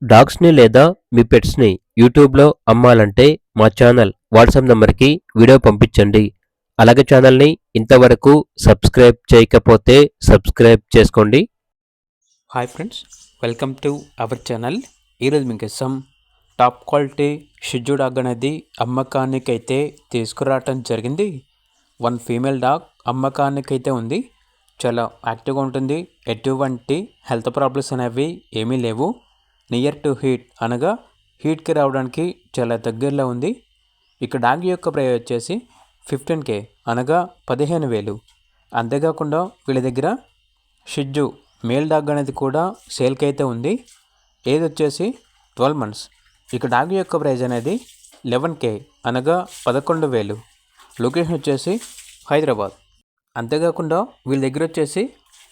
డాగ్స్‌ని లేదా మీ పెట్స్‌ని యూట్యూబ్‌లో అమ్మాలంటే మా ఛానల్ వాట్సాప్ నంబర్‌కి వీడియో పంపించండి. అలాగే ఛానల్‌ని ఇంతవరకు సబ్స్క్రైబ్ చేయకపోతే సబ్స్క్రైబ్ చేసుకోండి. Hi friends, welcome to our channel. ఈరోజు మీకోసం టాప్ క్వాలిటీ షిట్జూ డాగ్ అనేది అమ్మకానికైతే తీసుకురావటం జరిగింది. వన్ ఫీమేల్ డాగ్ అమ్మకానికైతే ఉంది. చాలా యాక్టివ్గా ఉంటుంది. ఎటువంటి హెల్త్ ప్రాబ్లమ్స్ అనేవి ఏమీ లేవు. నియర్ టు హీట్ అనగా హీట్కి రావడానికి చాలా దగ్గరలో ఉంది. ఇక డాగ్ యొక్క ప్రైస్ వచ్చేసి 15K అనగా 15,000. అంతేకాకుండా వీళ్ళ దగ్గర షిట్జూ మేల్ డాగ్ అనేది కూడా సేల్కి అయితే ఉంది. ఏజ్ వచ్చేసి 12 months. ఇక డాగ్ యొక్క ప్రైజ్ అనేది 11K అనగా 11,000. లొకేషన్ వచ్చేసి హైదరాబాద్. అంతేకాకుండా వీళ్ళ దగ్గర వచ్చేసి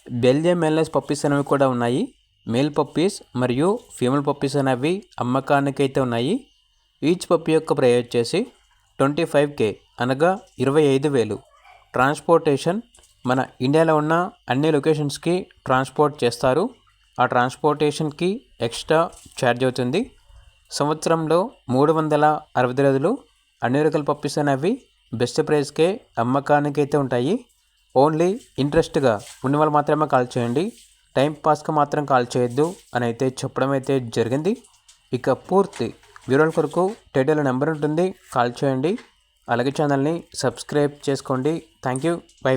బెల్జియం మేల్నెస్ పప్పీస్ అనేవి కూడా ఉన్నాయి. మేల్ పప్పీస్ మరియు ఫీమేల్ పప్పీస్ అనేవి అమ్మకానికి అయితే ఉన్నాయి. ఈచ్ పప్పీ యొక్క ప్రైజ్ వచ్చేసి 25K అనగా 25,000. ట్రాన్స్పోర్టేషన్ మన ఇండియాలో ఉన్న అన్ని లొకేషన్స్కి ట్రాన్స్పోర్ట్ చేస్తారు. ఆ ట్రాన్స్పోర్టేషన్కి ఎక్స్ట్రా ఛార్జ్ అవుతుంది. సంవత్సరంలో 360 రోజులు అన్ని రకాల పప్పీస్ అనేవి బెస్ట్ ప్రైస్కే అమ్మకానికి అయితే ఉంటాయి. ఓన్లీ ఇంట్రెస్ట్గా ఉన్న వాళ్ళు మాత్రమే కాల్ చేయండి. టైం పాస్కి మాత్రం కాల్ చేయొద్దు అని అయితే చెప్పడం అయితే జరిగింది. ఇక పూర్తి వివరాల కొరకు టైటిల్ నెంబర్ ఉంటుంది, కాల్ చేయండి. అలాగే ఛానల్ని సబ్స్క్రైబ్ చేసుకోండి. Thank you. బై.